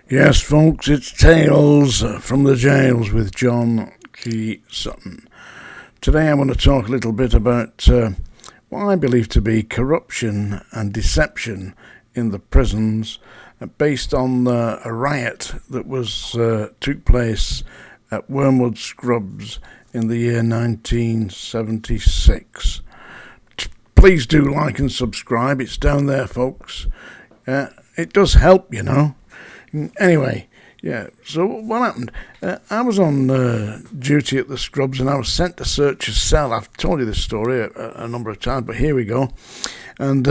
Yes, folks, it's Tales from the Jails with John G. Sutton. Today I want to talk a little bit about what I believe to be corruption and deception in the prisons based on a riot that took place at WORMWOOD SCRUBS in the year 1976. Please do like and subscribe. It's down there, folks. It does help, you know. Anyway, yeah, so what happened? I was on duty at the Scrubs and I was sent to search a cell. I've told you this story a number of times, but here we go. And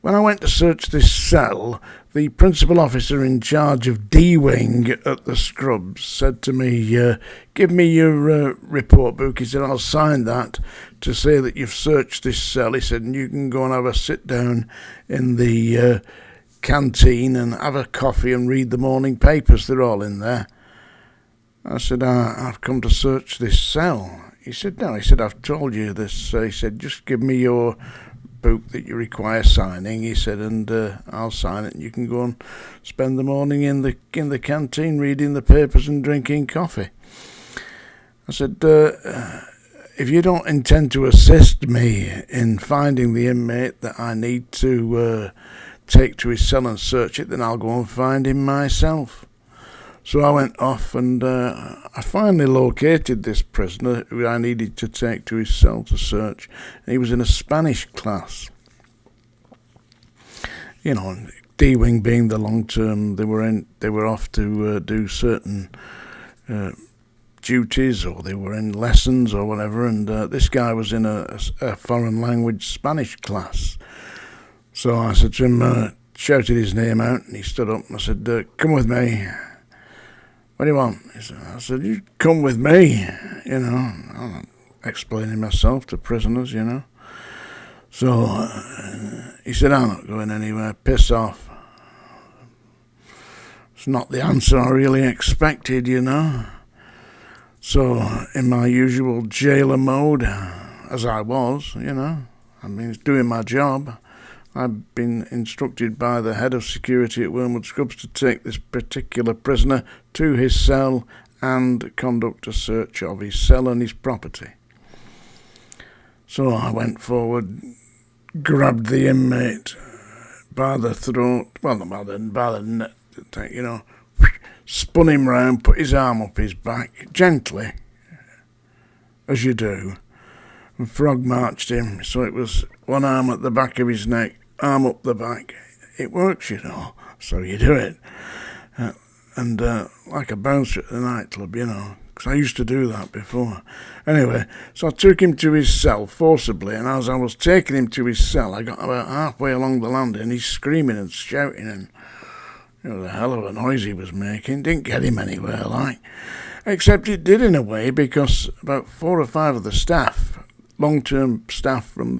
when I went to search this cell, the principal officer in charge of D-Wing at the Scrubs said to me, give me your report book. He said, I'll sign that to say that you've searched this cell. He said, and you can go and have a sit down in the canteen and have a coffee and read the morning papers. They're all in there. I said, I've come to search this cell. He said, no. He said, I've told you this. He said, just give me your book that you require signing. He said, and I'll sign it and you can go and spend the morning in the canteen reading the papers and drinking coffee. I said, if you don't intend to assist me in finding the inmate that I need to take to his cell and search it, then I'll go and find him myself. So I went off and I finally located this prisoner who I needed to take to his cell to search. And he was in a Spanish class. You know, D-Wing being the long term, they were off to do certain duties, or they were in lessons or whatever, and this guy was in a foreign language Spanish class. So I said to him, shouted his name out, and he stood up, and I said, come with me. What do you want? I said, you come with me, you know. I'm explaining myself to prisoners, you know. So he said, I'm not going anywhere, piss off. It's not the answer I really expected, you know. So in my usual jailer mode, as I was, you know, I mean, doing my job, I've been instructed by the head of security at WORMWOOD SCRUBS to take this particular prisoner to his cell and conduct a search of his cell and his property. So I went forward, grabbed the inmate by the throat, well, not by the neck, you know, spun him round, put his arm up his back, gently, as you do, and frog marched him. So it was one arm at the back of his neck, arm up the back. It works, you know, so you do it. And like a bouncer at the nightclub, you know, because I used to do that before. Anyway, so I took him to his cell forcibly, and as I was taking him to his cell, I got about halfway along the landing, and he's screaming and shouting, and you know, the hell of a noise he was making. Didn't get him anywhere, like. Except it did in a way, because about 4 or 5 of the staff, long-term staff from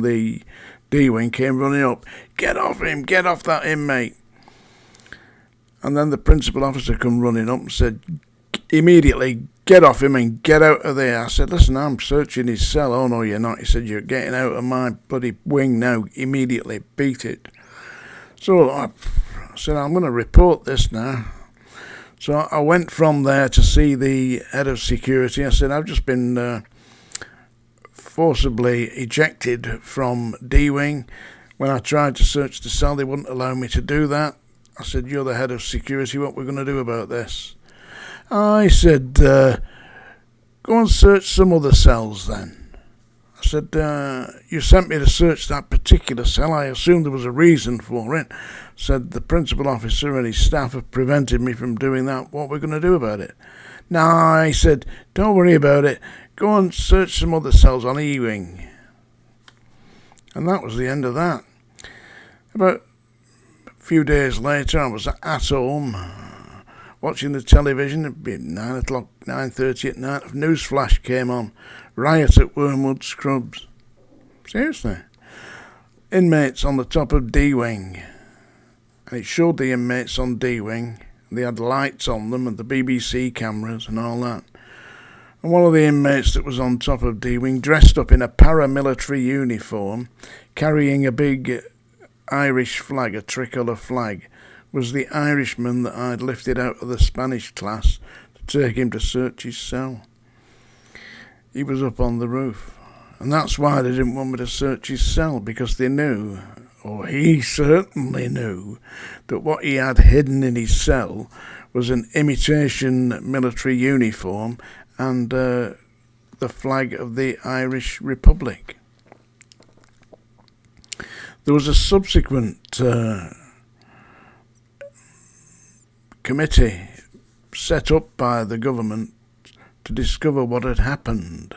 the D-Wing came running up. Get off him, get off that inmate. And then the principal officer come running up and said, immediately, get off him and get out of there. I said, listen, I'm searching his cell. Oh, no, you're not. He said, you're getting out of my bloody wing now. Immediately, beat it. So I said, I'm going to report this now. So I went from there to see the head of security. I said, I've just been forcibly ejected from D-Wing. When I tried to search the cell, they wouldn't allow me to do that. I said, you're the head of security, what we're going to do about this? I said, go and search some other cells then. I said, you sent me to search that particular cell. I assumed there was a reason for it. Said, the principal officer and his staff have prevented me from doing that. What are we going to do about it? No, I said, don't worry about it. Go and search some other cells on E-Wing. And that was the end of that. About a few days later, I was at home watching the television. It'd be 9 o'clock, 9:30 at night. A news flash came on. Riot at WORMWOOD SCRUBS. Seriously. Inmates on the top of D-Wing. And it showed the inmates on D-Wing. They had lights on them and the BBC cameras and all that. And one of the inmates that was on top of D-Wing, dressed up in a paramilitary uniform, carrying a big Irish flag, a tricolour flag, was the Irishman that I'd lifted out of the Spanish class to take him to search his cell. He was up on the roof, and that's why they didn't want me to search his cell, because they knew, or he certainly knew, that what he had hidden in his cell was an imitation military uniform and the flag of the Irish Republic. There was a subsequent committee set up by the government to discover what had happened,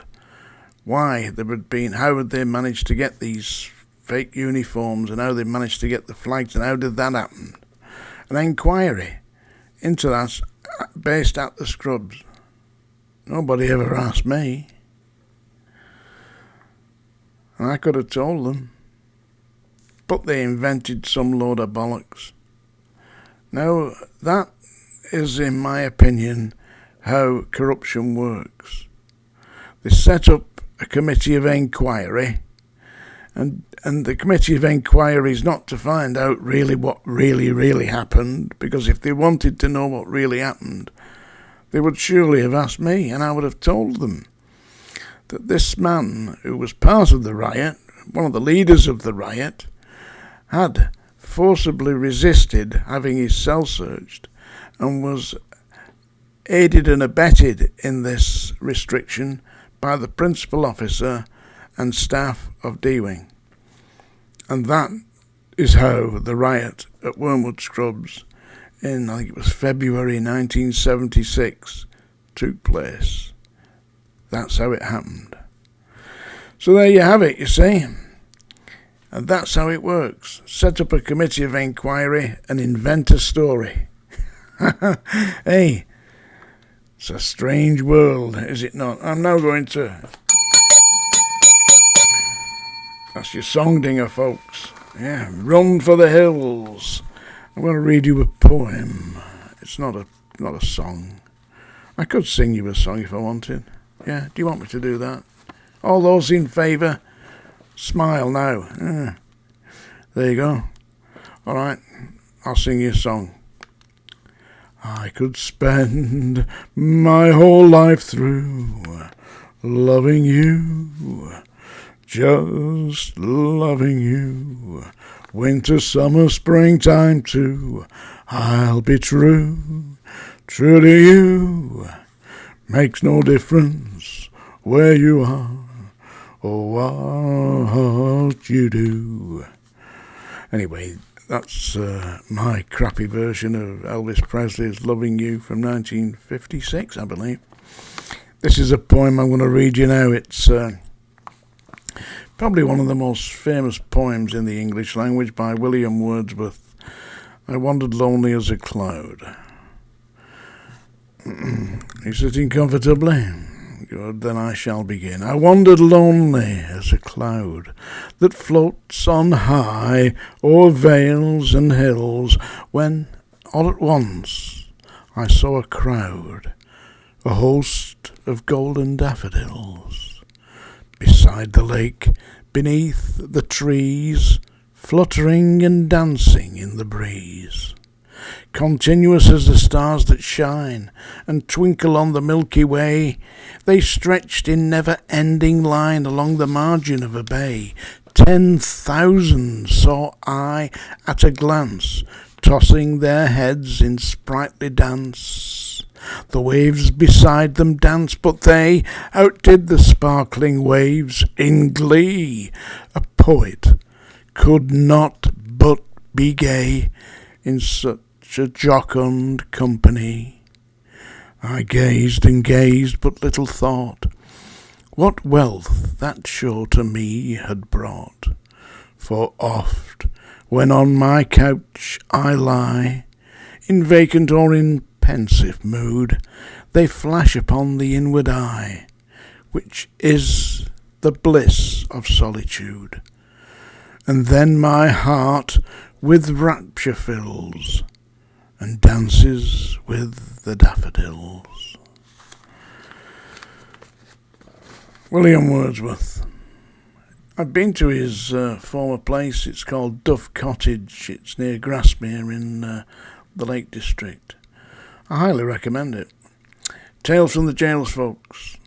why there had been, how had they managed to get these fake uniforms, and how they managed to get the flags, and how did that happen. An inquiry into that based at the Scrubs. Nobody ever asked me, and I could have told them, but they invented some load of bollocks. Now, that is, in my opinion, how corruption works. They set up a committee of inquiry, and the committee of inquiry is not to find out really what really happened, because if they wanted to know what really happened, they would surely have asked me, and I would have told them that this man, who was part of the riot, one of the leaders of the riot, had forcibly resisted having his cell searched and was aided and abetted in this restriction by the principal officer and staff of D-Wing. And that is how the riot at Wormwood Scrubs in, I think it was February 1976, took place. That's how it happened. So there you have it, you see. And that's how it works. Set up a committee of inquiry and invent a story. Hey, it's a strange world, is it not? I'm now going to... That's your song dinger, folks. Yeah, Run for the Hills. I'm going to read you a poem. It's not a song. I could sing you a song if I wanted. Yeah, do you want me to do that? All those in favour, smile now. There you go. All right, I'll sing you a song. I could spend my whole life through loving you, just loving you. Winter, summer, springtime too. I'll be true, true to you. Makes no difference where you are or what you do. Anyway, that's my crappy version of Elvis Presley's Loving You from 1956, I believe. This is a poem I'm going to read you now. It's probably one of the most famous poems in the English language by William Wordsworth. I wandered lonely as a cloud. You sitting comfortably? Good, then I shall begin. I wandered lonely as a cloud that floats on high o'er vales and hills, when all at once I saw a crowd, a host of golden daffodils, beside the lake, beneath the trees, fluttering and dancing in the breeze. Continuous as the stars that shine and twinkle on the Milky Way, they stretched in never-ending line along the margin of a bay. 10,000 saw I at a glance, tossing their heads in sprightly dance. The waves beside them danced, but they outdid the sparkling waves in glee. A poet could not but be gay in such a jocund company. I gazed and gazed, but little thought what wealth that show to me had brought. For oft, when on my couch I lie, in vacant or in pensive mood, they flash upon the inward eye, which is the bliss of solitude. And then my heart with rapture fills, and dances with the daffodils. William Wordsworth. I've been to his former place. It's called Duff Cottage. It's near Grasmere in the Lake District. I highly recommend it. Tales from the Jails, folks.